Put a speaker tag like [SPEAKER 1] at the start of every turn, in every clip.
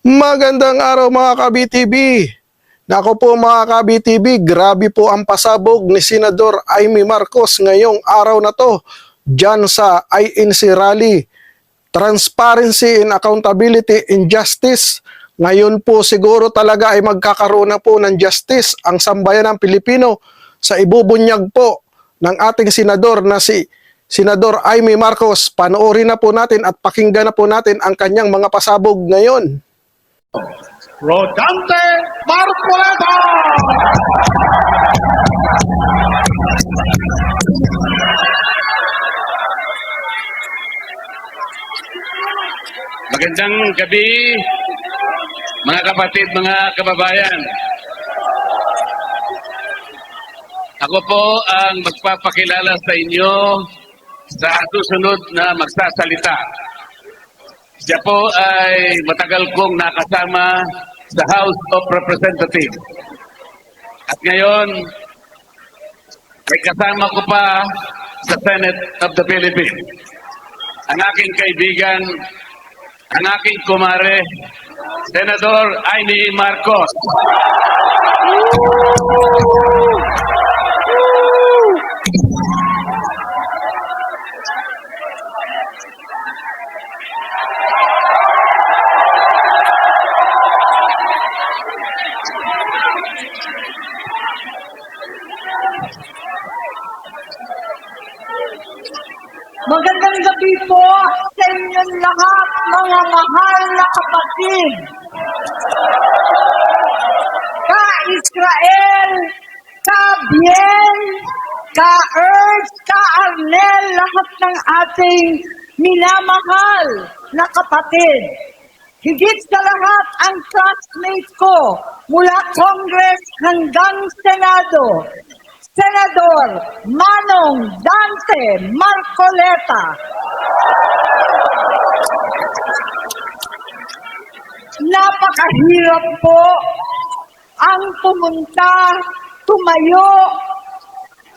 [SPEAKER 1] Magandang araw mga ka-BTV. Nako po mga ka-BTV, grabe po ang pasabog ni Senador Amy Marcos ngayong araw na to dyan sa INC Rally. Transparency and Accountability in Justice. Ngayon po siguro talaga ay magkakaroon na po ng justice ang sambayan ng Pilipino sa ibubunyag po ng ating senador na si Senador Amy Marcos. Panoorin na po natin at pakinggan na po natin ang kanyang mga pasabog ngayon.
[SPEAKER 2] Rodante Marcoleta!
[SPEAKER 3] Magandang gabi, mga kapatid, mga kababayan. Ako po ang magpapakilala sa inyo sa susunod na magsasalita. Siya po ay matagal kong nakasama sa House of Representatives. At ngayon, ay kasama ko pa sa Senate of the Philippines. Ang aking kaibigan, ang aking kumare, Senador Amy Marcos.
[SPEAKER 4] Magandang gabi po sa inyong lahat, mga mahal na kapatid. Ka-Israel, ka-Bien, ka-Earth, ka-Arnel, lahat ng ating minamahal na kapatid. Higit sa lahat ang classmate ko mula Congress hanggang Senado. Senador Manong Dante Marcoleta. Napakahirap po ang pumunta, tumayo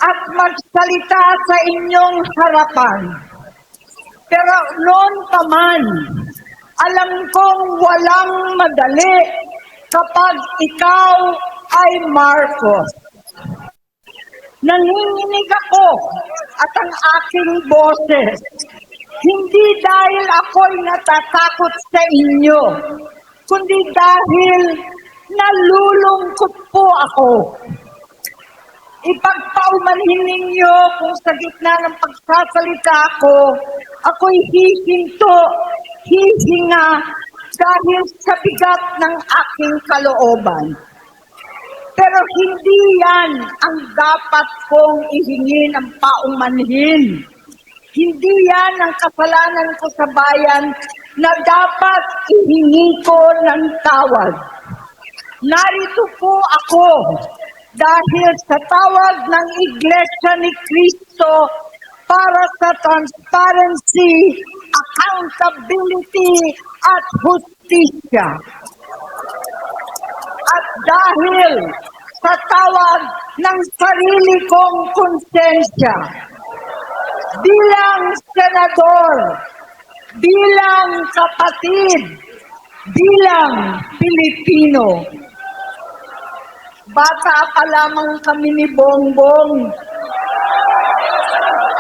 [SPEAKER 4] at magsalita sa inyong harapan. Pero noon pa man, alam kong walang madali kapag ikaw ay Marcos. Nanginginig ako at ang aking boses, hindi dahil ako'y natatakot sa inyo, kundi dahil nalulungkot po ako. Ipagpaumanhin ninyo kung sa gitna ng pagsasalita ko, ako'y hihinto, hihinga dahil sa bigat ng aking kalooban. Pero hindi yan ang dapat kong ihingi ng paumanhin. Hindi yan ang kasalanan ko sa bayan na dapat ihingi ko ng tawad. Narito po ako dahil sa tawag ng Iglesia ni Cristo para sa transparency, accountability, at hustisya. At dahil sa tawag ng sarili kong konsensya, bilang senador, bilang kapatid, bilang Pilipino. Bata pa lamang kami ni Bongbong.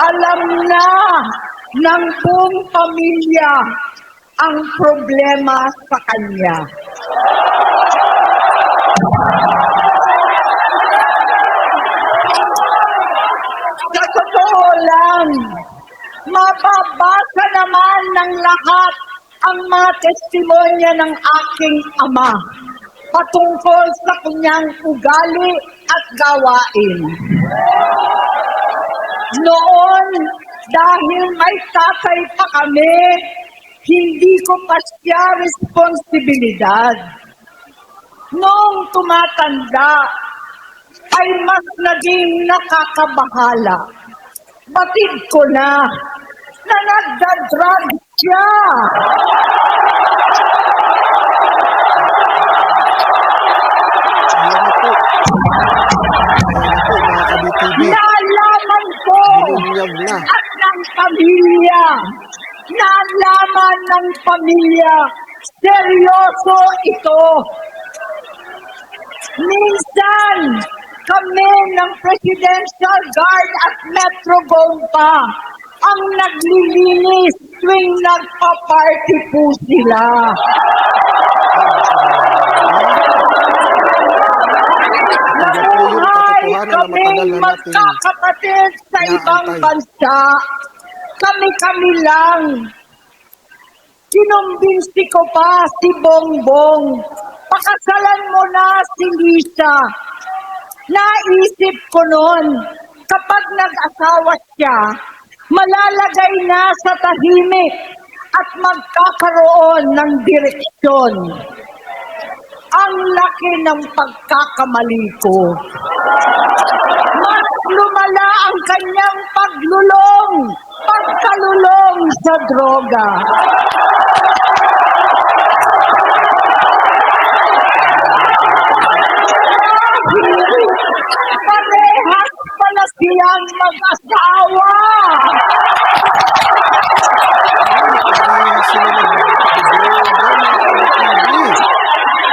[SPEAKER 4] Alam na ng buong pamilya ang problema sa kanya. Sa totoo lang, mababasa naman ng lahat ang mga testimonya ng aking ama patungkol sa kanyang ugali at gawain. Noon, dahil may tatay pa kami, hindi ko pa siya responsibilidad. Noong tumatanda, ay mas naging nakakabahala. Batid ko na nagdadrag siya.
[SPEAKER 1] Ayan na po. Mga ka-BTV.
[SPEAKER 4] Nalaman ko
[SPEAKER 1] Binunyag na.
[SPEAKER 4] at ng pamilya. Nalaman ng pamilya seryoso ito. Minsan, kami ng Presidential Guard at Metro Gompa ang naglilinis tuwing nagpa-party po sila. Nabuhay kaming magkakapatid sa ibang bansa. Kami-kami lang. Kinumbinsi ko pa si Bongbong. Pakasalan mo na si Lisa. Naisip ko noon, kapag nag-asawa siya, malalagay na sa tahimik at magkakaroon ng direksyon. Ang laki ng pagkakamali ko. Mas lumala ang kanyang pagkalulong sa droga. Parehas pala siyang mag-asawa.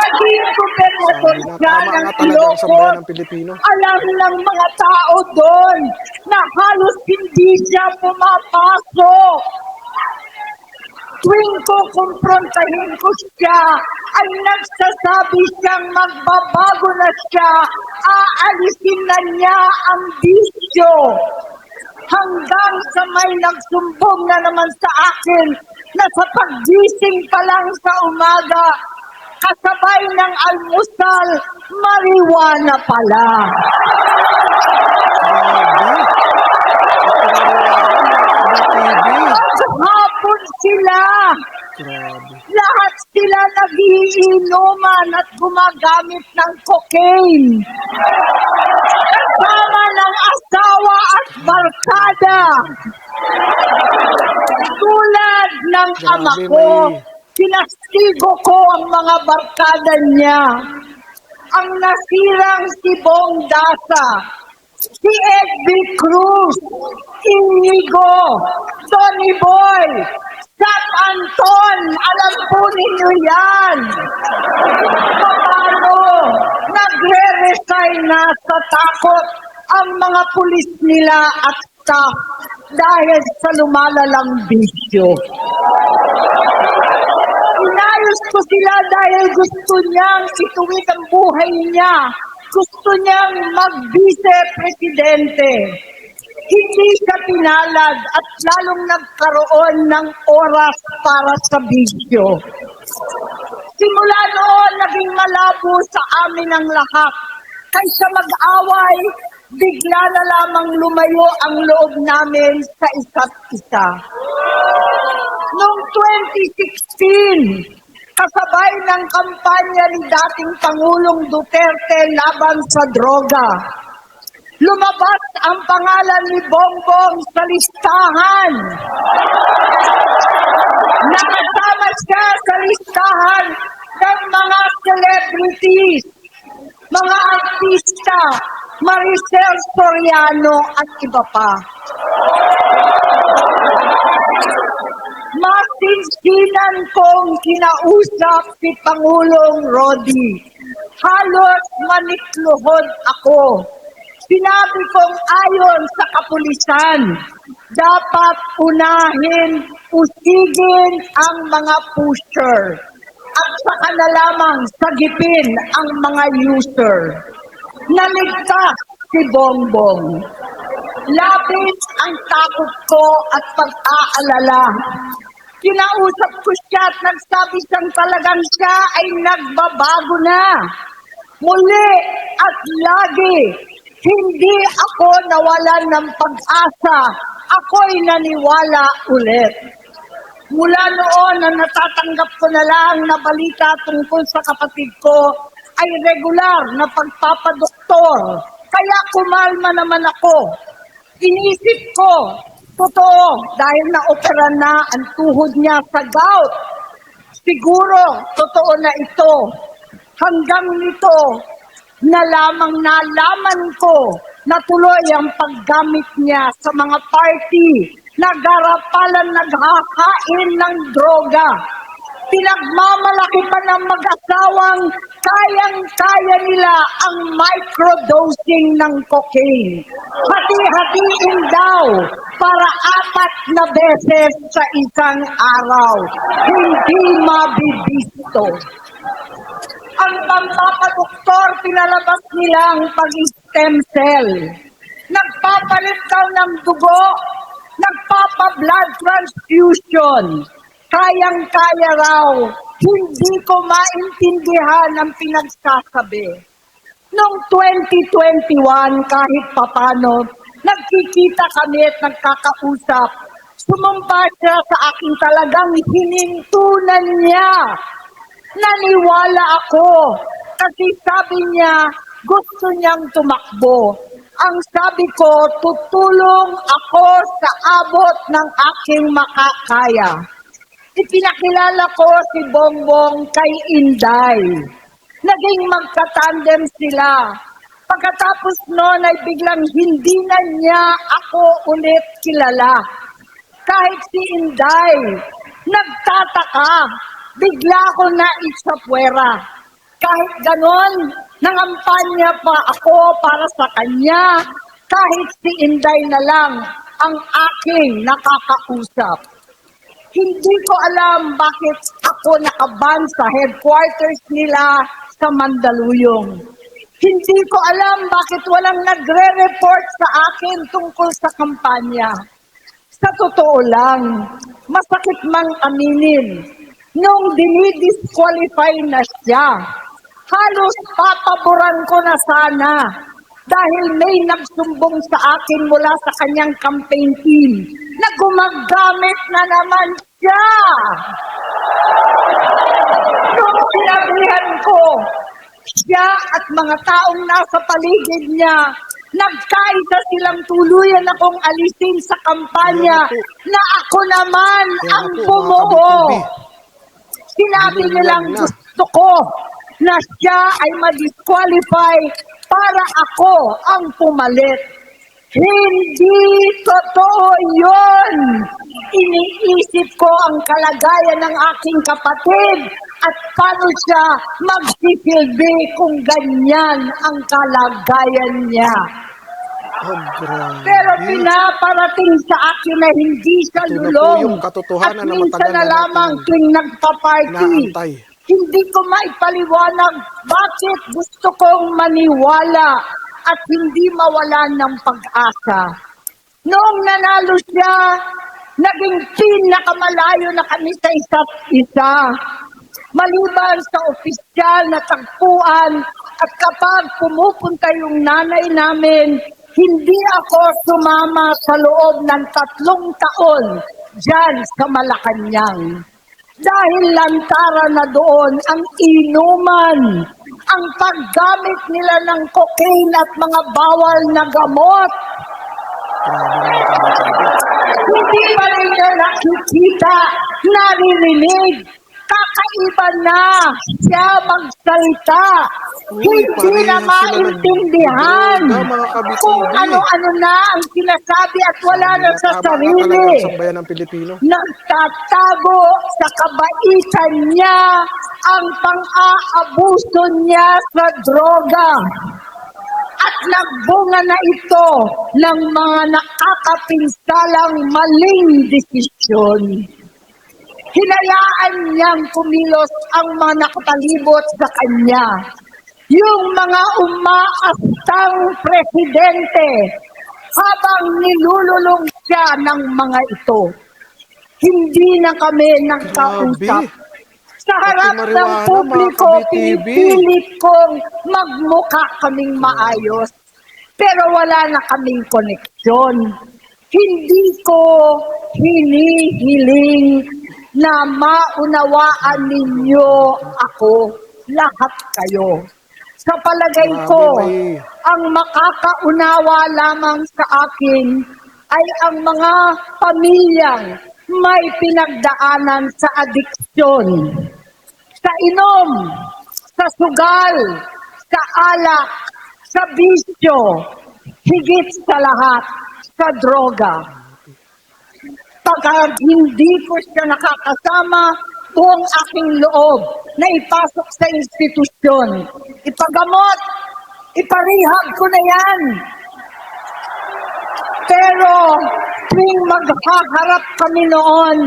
[SPEAKER 4] Naging gobernador siya ng Ilocos. Alam ng mga tao doon na halos hindi siya pumapasok. Tuwing ko kumprontahin ko siya, ay nagsasabi siyang magbabago na siya, aalisin na niya ang bisyo. Hanggang sa may nagsumbong na naman sa akin na sa paggising pa lang sa umaga, kasabay ng almusal, marijuana pala. Hapon sila. Lahat sila nagiinuman at gumagamit ng cocaine. Kasama ng asawa at barkada. Tulad ng ama ko, pinastigo ko ang mga barkada niya. Ang nasirang si Bong Dasa, si Edby Cruz, Inigo, Tony Boy, Sat Anton, alam po ninyo yan. Paano nagre-resign na sa takot ang mga pulis nila at staff dahil sa lumalalang bisyo. Inayos ko sila dahil gusto niyang ituwid ang buhay niya. Gusto niyang mag-vice-presidente. Hindi siya pinalad at lalong nagkaroon ng oras para sa bisyo. Simula noon, naging malabo sa amin ang lahat. Kaysa mag-away, bigla na lamang lumayo ang loob namin sa isa't isa. Noong 2016, kasabay ng kampanya ni dating Pangulong Duterte laban sa droga, lumabas ang pangalan ni Bongbong sa listahan. Nakasama siya sa listahan ng mga celebrities, mga artista, Maricel Soriano at iba pa. Masinsinan kong kinausap si Pangulong Rodi. Halos manikluhod ako. Sinabi kong ayon sa kapulisan, dapat unahin, usigin ang mga pusher at saka na lamang sagipin ang mga user. Naligtas si Bongbong. Labis ang takot ko at pag-aalala. Kinausap ko siya at nagsabi siyang talagang siya ay nagbabago na. Muli at lagi, hindi ako nawalan ng pag-asa. Ako'y naniwala ulit. Mula noon na natatanggap ko na lang na balita tungkol sa kapatid ko ay regular na pagpapadoktor. Kaya kumalma naman ako. Inisip ko, totoo, dahil na-opera na ang tuhod niya sa gout. Siguro, totoo na ito. Hanggang nito, na lamang nalaman ko na tuloy ang paggamit niya sa mga party na garapalan naghakain ng droga. Pinagmamalaki pa ng mag-asawang kayang-kaya nila ang microdosing ng cocaine. Hati-hatiin daw para 4 na beses sa isang araw. Hindi mabibisto. Ang pampapadoktor, pinalabas nilang pag-stem cell. Nagpapalit daw ng dugo, nagpapa-blood transfusion. Kayang-kaya raw, hindi ko maintindihan ang pinagsasabi. Noong 2021, kahit papano, nagkikita kami at nagkakausap. Sumumpa siya sa akin, talagang hinintunan niya. Naniwala ako kasi sabi niya gusto niyang tumakbo. Ang sabi ko, tutulong ako sa abot ng aking makakaya. Ipinakilala ko si Bongbong kay Inday. Naging magkatandem sila. Pagkatapos noon ay biglang hindi na niya ako ulit kilala. Kahit si Inday, nagtataka, bigla ako na isapwera. Kahit ganon, nangampanya pa ako para sa kanya, kahit si Inday na lang ang aking nakakausap. Hindi ko alam bakit ako nakaban sa headquarters nila sa Mandaluyong. Hindi ko alam bakit walang nagre-report sa akin tungkol sa kampanya. Sa totoo lang, masakit mang aminin, nung dinidisqualify na siya, halos papaboran ko na sana dahil may nagsumbong sa akin mula sa kanyang campaign team na gumagamit na naman siya. Nung sinabihan ko, siya at mga taong nasa paligid niya, nagkaisa silang tuluyan akong alisin sa kampanya na ako naman ang bumuo. Sinabi nilang gusto ko na siya ay ma-disqualify para ako ang pumalit. Hindi totoo yun. Iniisip ko ang kalagayan ng aking kapatid at paano siya magsisilbi kung ganyan ang kalagayan niya.
[SPEAKER 1] Oh, grabe.
[SPEAKER 4] Pero pinaparating sa akin na hindi siya
[SPEAKER 1] Ito na po
[SPEAKER 4] lulong.
[SPEAKER 1] yung katotohanan
[SPEAKER 4] At
[SPEAKER 1] na
[SPEAKER 4] minsan
[SPEAKER 1] matagal
[SPEAKER 4] na
[SPEAKER 1] na
[SPEAKER 4] lamang
[SPEAKER 1] natin
[SPEAKER 4] tuwing nagpa-party.
[SPEAKER 1] inaantay.
[SPEAKER 4] Hindi ko maipaliwanag bakit gusto kong maniwala at hindi mawalan ng pag-asa. Noong nanalo siya, naging pinakamalayo na kami sa isa't isa. Maliban sa opisyal na tagpuan at kapag pumupunta yung nanay namin, hindi ako sumama sa loob ng 3 taon dyan sa Malacanang. Dahil lantara na doon ang inuman, ang paggamit nila ng cocaine at mga bawal na gamot.
[SPEAKER 1] Grabe mga kabitibi.
[SPEAKER 4] Hindi pa rin niya nakikita, naririnig. Kakaiba na siya magsalita.
[SPEAKER 1] Uy,
[SPEAKER 4] Hindi na
[SPEAKER 1] parehas sila
[SPEAKER 4] maintindihan
[SPEAKER 1] nagdroga, mga kabitibi.
[SPEAKER 4] kung ano-ano na ang sinasabi at wala na sa
[SPEAKER 1] Tama nga talaga
[SPEAKER 4] sarili.
[SPEAKER 1] ang sambayan ng Pilipino.
[SPEAKER 4] Nagtatago sa kabaitan niya ang pang-aabuso niya sa droga. At nagbunga na ito ng mga nakakapinsalang maling desisyon. Hinayaan niyang kumilos ang mga nakapalibot sa kanya. Yung mga umaastang presidente habang nilululong siya ng mga ito. Hindi na kami nagkausap.
[SPEAKER 1] Grabe.
[SPEAKER 4] Sa harap
[SPEAKER 1] Pati
[SPEAKER 4] ng
[SPEAKER 1] marijuana,
[SPEAKER 4] publiko,
[SPEAKER 1] mga ka-BTV.
[SPEAKER 4] pinipilit kong magmukha kaming maayos. Pero wala na kaming koneksyon. Hindi ko hinihiling na maunawaan ninyo ako, lahat kayo. Sa palagay
[SPEAKER 1] Grabe,
[SPEAKER 4] ko,
[SPEAKER 1] may-
[SPEAKER 4] ang makakaunawa lamang sa akin ay ang mga pamilyang may pinagdaanan sa adiksyon, sa inom, sa sugal, sa alak, sa bisyo, higit sa lahat, sa droga. Pagka hindi ko siya nakakasama, buong aking loob na ipasok sa institusyon. Ipagamot, iparehab ko na yan. Pero tuwing maghaharap kami noon,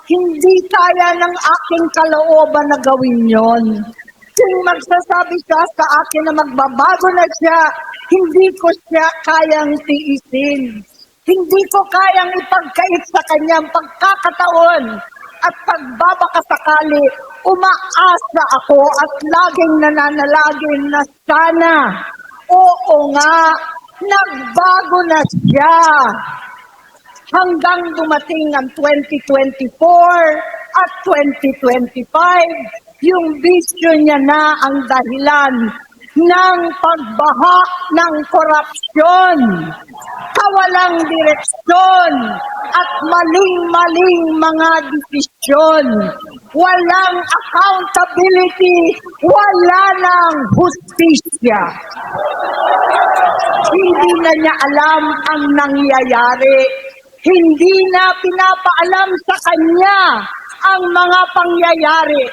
[SPEAKER 4] hindi kaya ng aking kalooban na gawin yon. Tuwing magsasabi siya sa akin na magbabago na siya, hindi ko siya kayang tiisin. Hindi ko kayang ipagkait sa kanyang pagkakataon at pagbabakasakali, umaasa ako at laging nananalangin na sana, oo nga, nagbago na siya. Hanggang dumating ang 2024 at 2025, yung bisyo niya na ang dahilan ng pagbaha ng korupsyon, kawalang direksyon, at maling-maling mga desisyon. Walang accountability, wala ng hustisya. Hindi na niya alam ang nangyayari. Hindi na pinapaalam sa kanya ang mga pangyayari.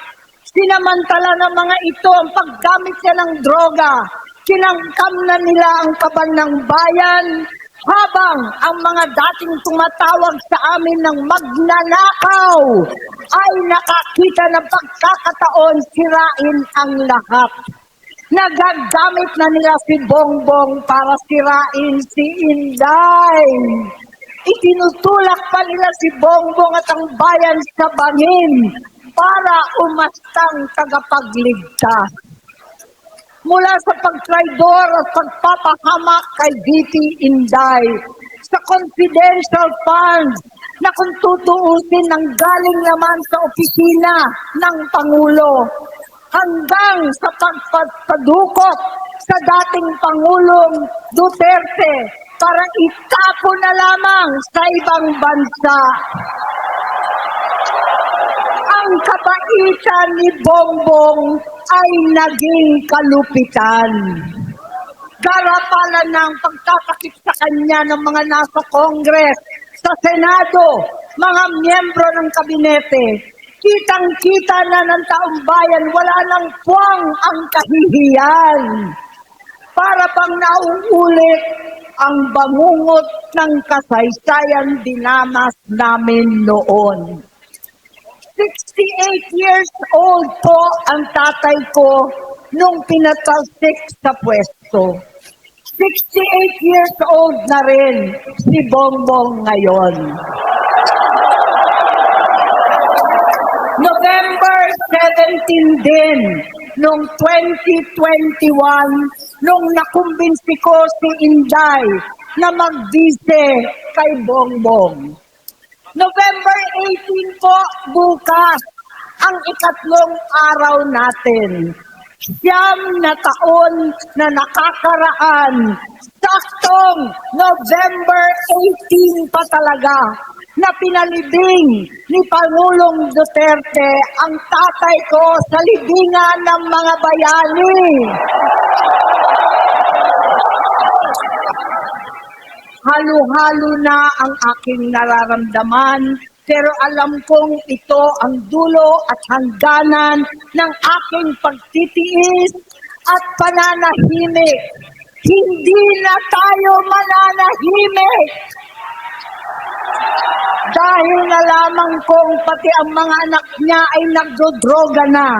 [SPEAKER 4] Sinamantala ng mga ito ang paggamit niya ng droga. Kinangkam na nila ang kaban ng bayan habang ang mga dating tumatawag sa amin ng magnanakaw ay nakakita ng pagkakataon sirain ang lahat. Nagagamit na nila si Bongbong para sirain si Inday. Itinutulak pa nila si Bongbong at ang bayan sa bangin para umastang tagapagligtas. Mula sa pagtraidor at pagpapahamak kay VP Inday, sa confidential funds na kung tutuusin ng galing naman sa opisina ng Pangulo, hanggang sa pagpadukot sa dating Pangulong Duterte para itapo na lamang sa ibang bansa. Ang kabaitan ni Bongbong ay naging kalupitan. Garapalan ng pagtatakip sa kanya ng mga nasa Congress, sa Senado, mga miyembro ng kabinete. Kitang-kita na ng taong bayan, wala nang puwang ang kahihiyan. Para pang nauulit ang bangungot ng kasaysayan dinamas namin noon. 68 years old po ang tatay ko nung pinatalsik sa pwesto. 68 years old na rin si Bongbong ngayon. November 17 din, noong 2021, nung nakumbinsi ko si Inday na mag-vise kay Bongbong. November 18 po, bukas, ang ikatlong araw natin. 9 na taon na nakakaraan, saktong November 18 pa talaga, na pinalibing ni Pangulong Duterte ang tatay ko sa libingan ng mga bayani. Halo-halo na ang aking nararamdaman, pero alam kong ito ang dulo at hangganan ng aking pagtitiis at pananahimik. Hindi na tayo mananahimik! Dahil na lamang kong pati ang mga anak niya ay nagdodroga na.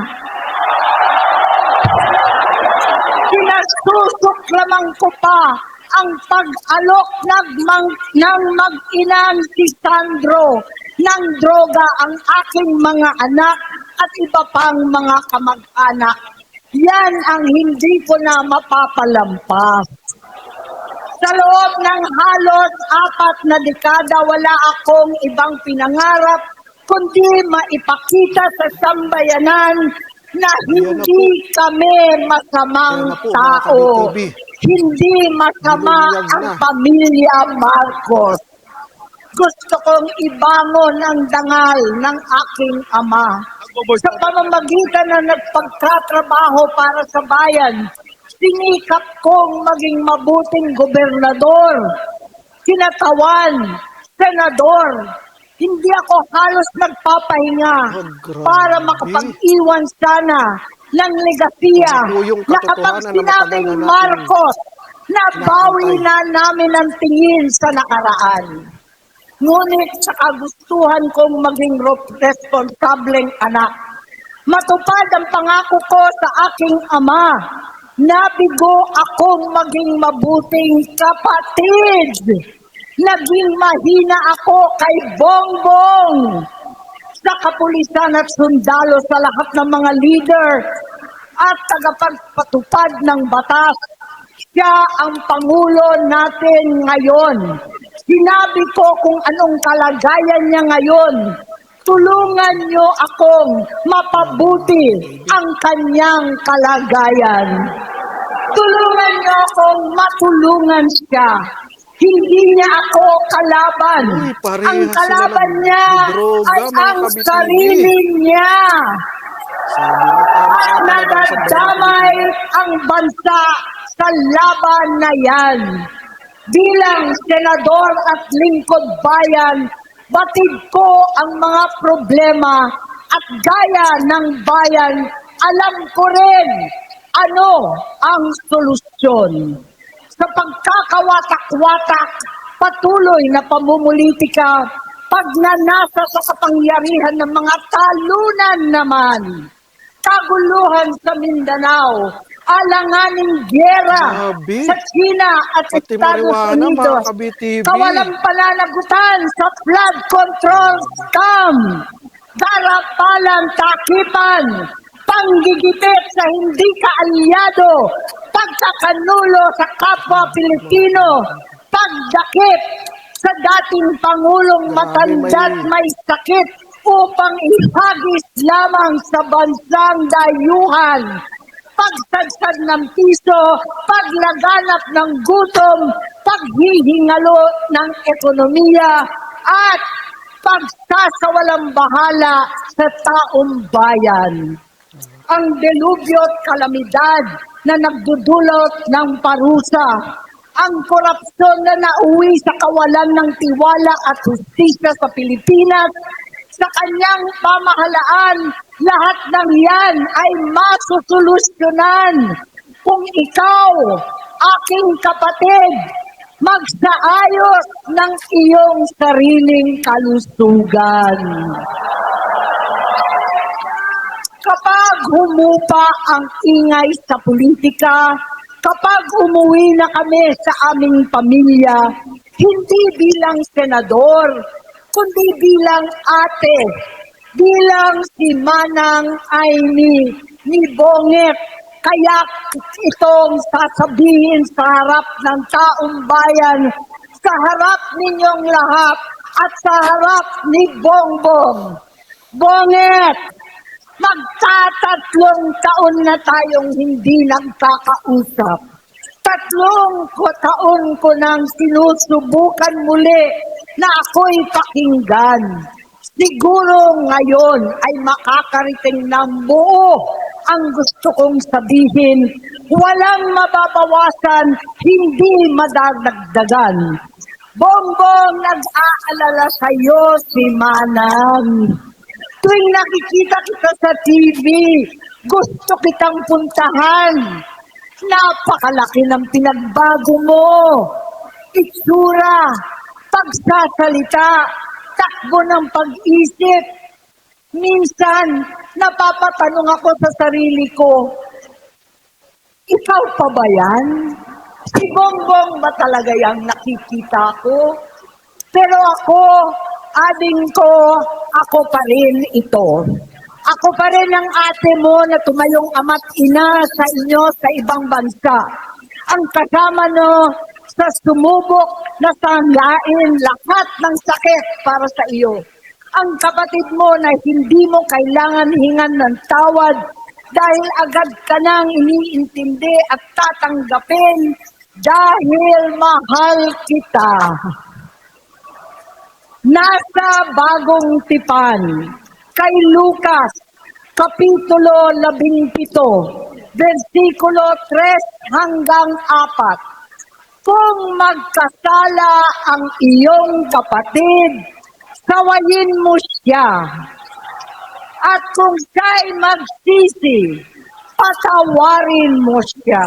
[SPEAKER 4] Kinasusuklaman ko pa ang pag-alok ng mag-inang si Sandro ng droga ang aking mga anak at iba pang mga kamag-anak. Yan ang hindi ko na mapapalampas. Sa loob ng halos 4 na dekada, wala akong ibang pinangarap kundi maipakita sa sambayanan na hindi kami masamang tao. Hindi masama ang pamilya Marcos. Gusto kong ibangon ang dangal ng aking ama. Sa pamamagitan na nagpagtatrabaho para sa bayan, sinikap kong maging mabuting gobernador, kinatawan, senador, Hindi ako halos nagpapahinga
[SPEAKER 1] Oh, grabe.
[SPEAKER 4] para makapag-iwan sana ng legasiya
[SPEAKER 1] Ito na po yung
[SPEAKER 4] na kapag
[SPEAKER 1] katotohanan na matagal
[SPEAKER 4] sinabing
[SPEAKER 1] na nating
[SPEAKER 4] Marcos, nabawi
[SPEAKER 1] inaantay.
[SPEAKER 4] na namin ang tingin sa nakaraan. Ngunit sa kagustuhan kong maging responsableng anak, matupad ang pangako ko sa aking ama, nabigo akong maging mabuting kapatid. Naging mahina ako kay Bongbong sa kapulisan at sundalo sa lahat ng mga leader at tagapagpatupad ng batas. Siya ang Pangulo natin ngayon. Sinabi ko kung anong kalagayan niya ngayon. Tulungan niyo akong mapabuti ang kanyang kalagayan. Tulungan niyo akong matulungan siya. Hindi niya ako kalaban.
[SPEAKER 1] Uy, parehas
[SPEAKER 4] Ang
[SPEAKER 1] sila
[SPEAKER 4] kalaban niya
[SPEAKER 1] nagdodroga,
[SPEAKER 4] ay
[SPEAKER 1] mga
[SPEAKER 4] ang
[SPEAKER 1] kabitibi.
[SPEAKER 4] sarili niya.
[SPEAKER 1] Sabi na tama nga talaga sa
[SPEAKER 4] Nadadamay ang bansa sa laban na yan. Bilang senador at lingkod bayan, batid ko ang mga problema at gaya ng bayan, alam ko rin ano ang solusyon. Sa pagkakawatak-watak, patuloy na pamumulitika, pagnanasa sa kapangyarihan ng mga talunan naman, kaguluhan sa Mindanao, alanganing gyera
[SPEAKER 1] Grabe.
[SPEAKER 4] sa China at
[SPEAKER 1] Pati
[SPEAKER 4] Estados
[SPEAKER 1] marijuana, mga
[SPEAKER 4] Unidos,
[SPEAKER 1] kabitibi.
[SPEAKER 4] kawalang pananagutan sa flood control scam, darapalang takipan, panggigipit sa hindi kaalyado, pagkakanulo sa kapwa Pilipino, pagdakip sa dating Pangulong
[SPEAKER 1] Grabe,
[SPEAKER 4] matanda't may sakit upang ihagis lamang sa bansang dayuhan, pagsadsad ng piso, paglaganap ng gutom, paghihingalo ng ekonomiya, at pagsasawalang bahala sa taong bayan. Ang delubyo at kalamidad na nagdudulot ng parusa, ang korupsyon na nauwi sa kawalan ng tiwala at hustisya sa Pilipinas, sa kanyang pamahalaan, lahat ng yan ay masusolusyonan kung ikaw, aking kapatid, magsaayos ng iyong sariling kalusugan. Kapag humupa ang ingay sa politika, kapag umuwi na kami sa aming pamilya, hindi bilang senador, kundi bilang ate, bilang si Manang Aimee ni Bonget, kaya itong sasabihin sa harap ng taong bayan, sa harap ninyong lahat at sa harap ni Bongbong. Bonget, magtatatlong taon na tayong hindi nagkakausap. 3 taon ko nang sinusubukan muli na ako'y pakinggan. Siguro ngayon ay makakariting ng buo ang gusto kong sabihin. Walang mababawasan, hindi madadagdagan. Bongbong, nag-aalala sa'yo si Manang. Tuwing nakikita kita sa TV, gusto kitang puntahan. Napakalaki ng pinagbago mo. Itsura, pagsasalita, takbo ng pag-isip. Minsan, napapatanong ako sa sarili ko, ikaw pa ba yan? Si Bongbong ba talaga yung nakikita ko? Pero ako, ading ko, ako pa rin ito. Ako pa rin ang ate mo na tumayong ama't ina sa inyo sa ibang bansa. Ang kasama no sa sumubok na sanggain lahat ng sakit para sa iyo. Ang kapatid mo na hindi mo kailangan hingan ng tawad dahil agad ka nang iniintindi at tatanggapin dahil mahal kita. Nasa Bagong Tipan, kay Lucas, Kapitulo 17, versikulo 3 hanggang 4. Kung magkasala ang iyong kapatid, sawayin mo siya. At kung siya'y magsisi, patawarin mo siya.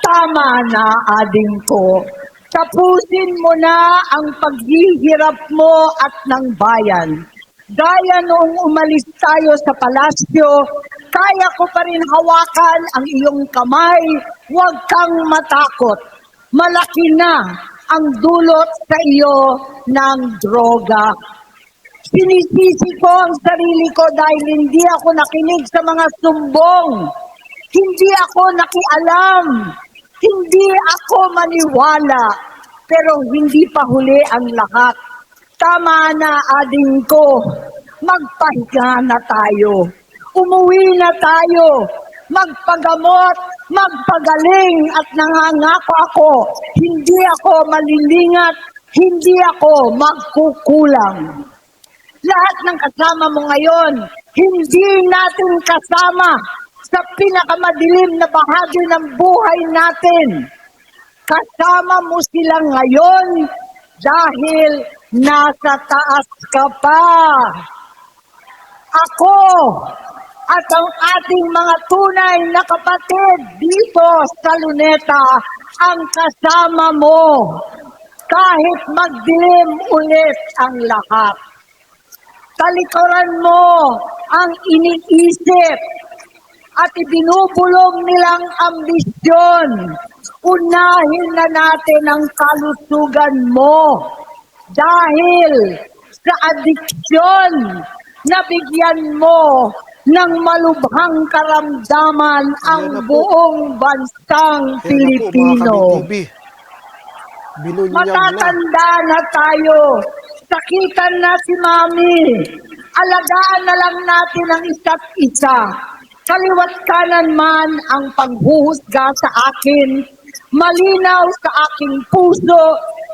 [SPEAKER 4] Tama na, ading ko. Tapusin mo na ang paghihirap mo at ng bayan. Gaya noong umalis tayo sa palasyo, kaya ko pa rin hawakan ang iyong kamay. Huwag kang matakot. Malaki na ang dulot sa iyo ng droga. Sinisisi ko ang sarili ko dahil hindi ako nakinig sa mga sumbong. Hindi ako nakialam. Hindi ako maniwala. Pero hindi pa huli ang lahat. Tama na, ading ko. Magpahinga na tayo. Umuwi na tayo. Magpagamot, magpagaling at nangangako ako. Hindi ako malilingat. Hindi ako magkukulang. Lahat ng kasama mo ngayon, hindi natin kasama sa pinakamadilim na bahagi ng buhay natin. Kasama mo sila ngayon dahil nasa taas ka pa. Ako at ang ating mga tunay na kapatid dito sa Luneta ang kasama mo kahit magdilim ulit ang lahat. Talikuran mo ang iniisip at ibinubulong nilang ambisyon. Unahin na natin ang kalusugan mo dahil sa adiksyon na bigyan mo ng malubhang karamdaman ang
[SPEAKER 1] Yan na po.
[SPEAKER 4] buong bansang
[SPEAKER 1] Yan na po, mga
[SPEAKER 4] Pilipino.
[SPEAKER 1] ka-BTB. Binunyag na.
[SPEAKER 4] Matatanda na tayo. Sakitan na si Mami. Alagaan na lang natin ang isa't isa. Kaliwat kanan man ang panghuhusga sa akin, malinaw sa aking puso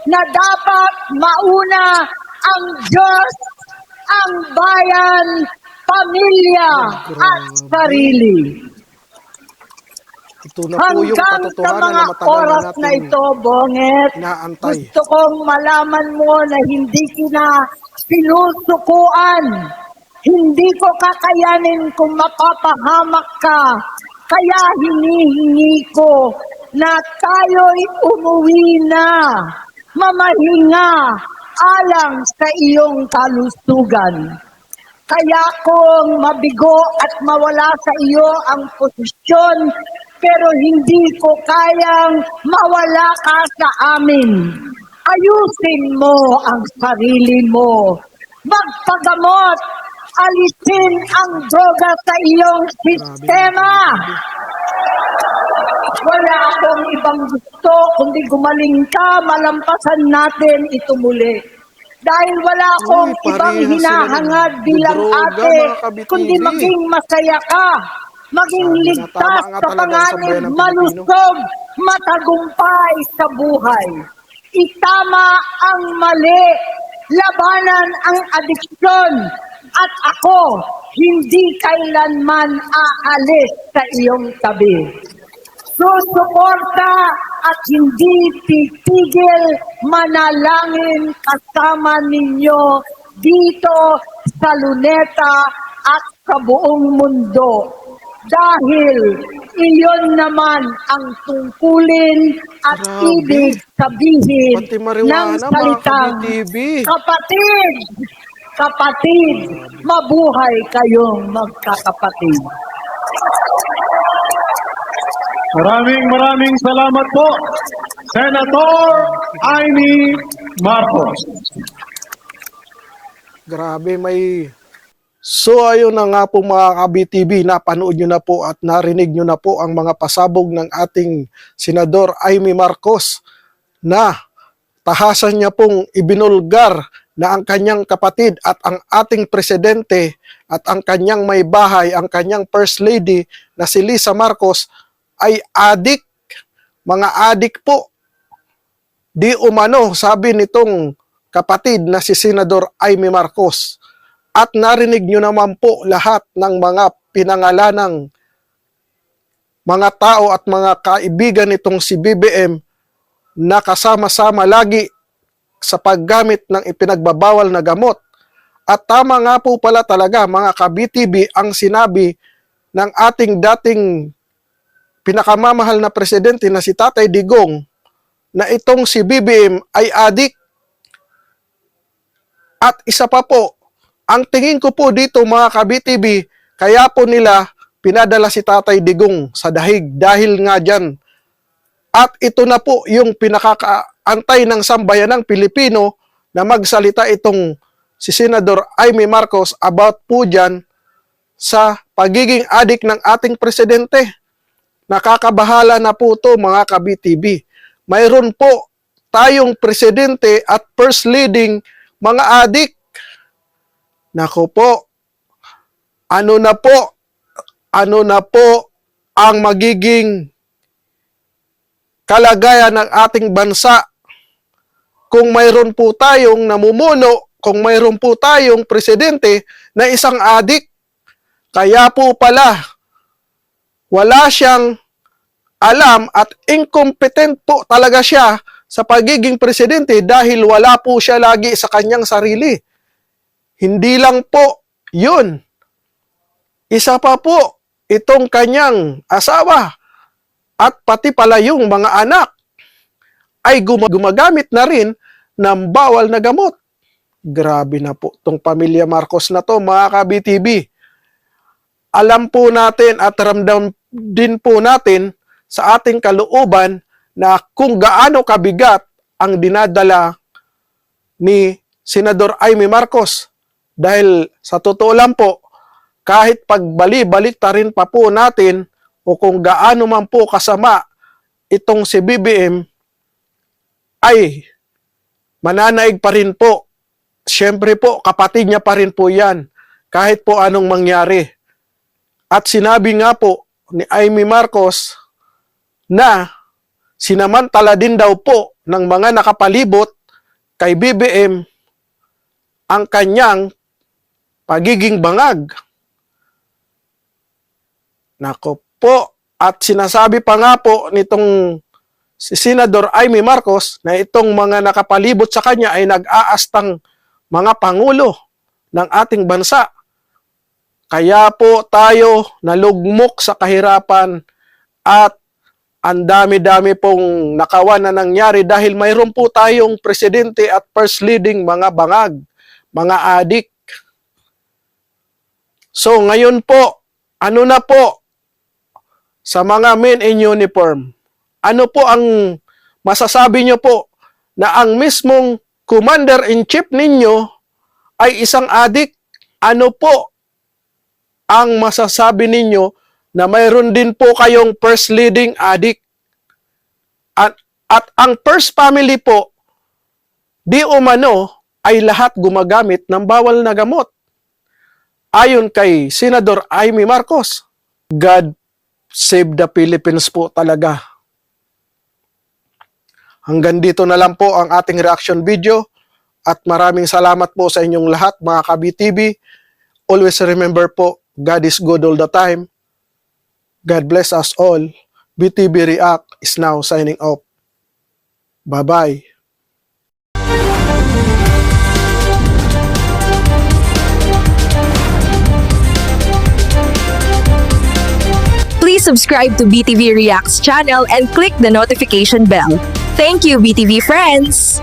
[SPEAKER 4] na dapat mauna ang Diyos, ang bayan, pamilya at sarili.
[SPEAKER 1] Ito na po yung
[SPEAKER 4] Hanggang sa
[SPEAKER 1] katotohanan
[SPEAKER 4] mga
[SPEAKER 1] na matagal na
[SPEAKER 4] oras na
[SPEAKER 1] natin
[SPEAKER 4] ito, Bonget,
[SPEAKER 1] inaantay.
[SPEAKER 4] gusto kong malaman mo na hindi kita sinusukuan. Hindi ko kakayanin kung mapapahamak ka. Kaya hinihingi ko na tayo'y umuwi na. Mamahinga alang sa iyong kalusugan. Kaya kung mabigo at mawala sa iyo ang posisyon, pero hindi ko kayang mawala ka sa amin. Ayusin mo ang sarili mo. Magpagamot. Alisin ang droga sa iyong sistema. Wala akong ibang gusto kundi gumaling ka, malampasan natin ito muli. Dahil wala akong
[SPEAKER 1] Uy,
[SPEAKER 4] ibang
[SPEAKER 1] parehas sila
[SPEAKER 4] hinahangad
[SPEAKER 1] ng
[SPEAKER 4] bilang
[SPEAKER 1] droga,
[SPEAKER 4] ate,
[SPEAKER 1] mga ka-BTV.
[SPEAKER 4] kundi maging masaya ka, maging
[SPEAKER 1] Sabi na,
[SPEAKER 4] ligtas
[SPEAKER 1] tama nga
[SPEAKER 4] sa
[SPEAKER 1] talaga ang
[SPEAKER 4] panganib,
[SPEAKER 1] sambayan ng
[SPEAKER 4] malusog, matagumpay sa buhay. Itama ang mali, labanan ang adiksyon, at ako hindi kailanman aalis sa iyong tabi. Susuporta at hindi titigil manalangin kasama ninyo dito sa Luneta at sa buong mundo. Dahil iyon naman ang tungkulin at
[SPEAKER 1] Grabe.
[SPEAKER 4] ibig sabihin
[SPEAKER 1] Pati
[SPEAKER 4] ng
[SPEAKER 1] marijuana, mga
[SPEAKER 4] salitang
[SPEAKER 1] ka-BTB.
[SPEAKER 4] kapatid, kapatid, mabuhay kayong magkakapatid.
[SPEAKER 2] Maraming salamat po, Senator Amy Marcos.
[SPEAKER 1] Grabe, may... So ayun na nga po mga ka-BTB, napanood nyo na po at narinig nyo na po ang mga pasabog ng ating Senador Amy Marcos na tahasan niya pong ibinulgar na ang kanyang kapatid at ang ating presidente at ang kanyang may bahay, ang kanyang first lady na si Lisa Marcos ay adik, mga adik po. Di umano, sabi nitong kapatid na si Senador Amy Marcos. At narinig nyo naman po lahat ng mga pinangalanang mga tao at mga kaibigan nitong si BBM na kasama-sama lagi sa paggamit ng ipinagbabawal na gamot. At tama nga po pala talaga mga ka-BTB ang sinabi ng ating dating pinakamamahal na presidente na si Tatay Digong na itong si BBM ay adik. At isa pa po, ang tingin ko po dito mga ka-BTB, kaya po nila pinadala si Tatay Digong sa dahig dahil nga dyan. At ito na po yung pinakakaantay ng sambayanang Pilipino na magsalita itong si Senador Amy Marcos about po dyan sa pagiging adik ng ating presidente. Nakakabahala na po to mga ka-BTB. Mayroon po tayong presidente at first leading mga adik. Nako po, ano na po ang magiging kalagayan ng ating bansa kung mayroon po tayong namumuno, kung mayroon po tayong presidente na isang adik. Kaya po pala, wala siyang alam at incompetent po talaga siya sa pagiging presidente dahil wala po siya lagi sa kanyang sarili. Hindi lang po yun. Isa pa po, itong kanyang asawa at pati pala yung mga anak ay gumagamit na rin ng bawal na gamot. Grabe na po itong pamilya Marcos na to mga ka-BTB. Alam po natin at ramdam din po natin sa ating kalooban na kung gaano kabigat ang dinadala ni Senador Amy Marcos. Dahil sa totoo lang po, kahit pagbali-balik ta rin pa po natin o kung gaano man po kasama itong si BBM, ay mananaig pa rin po. Siyempre po, kapatid niya pa rin po yan, kahit po anong mangyari. At sinabi nga po ni Amy Marcos na sinamantala din daw po ng mga nakapalibot kay BBM ang kanyang pagiging bangag. Nako po, at sinasabi pa nga po nitong si Senador Amy Marcos na itong mga nakapalibot sa kanya ay nag-aastang mga pangulo ng ating bansa. Kaya po tayo nalugmok sa kahirapan at ang dami-dami pong nakawan na nangyari dahil mayroon po tayong presidente at first leading mga bangag, mga adik. So ngayon po, ano na po sa mga men in uniform? Ano po ang masasabi nyo po na ang mismong commander-in-chief ninyo ay isang adik? Ano po ang masasabi ninyo na mayroon din po kayong first leading adik? At ang first family po, di umano ay lahat gumagamit ng bawal na gamot. Ayon kay Senador Amy Marcos, God save the Philippines po talaga. Hanggang dito na lang po ang ating reaction video at maraming salamat po sa inyong lahat mga ka-BTB. Always remember po, God is good all the time. God bless us all. BTB React is now signing off. Bye-bye.
[SPEAKER 5] Please subscribe to BTV Reacts channel and click the notification bell. Thank you, BTV friends!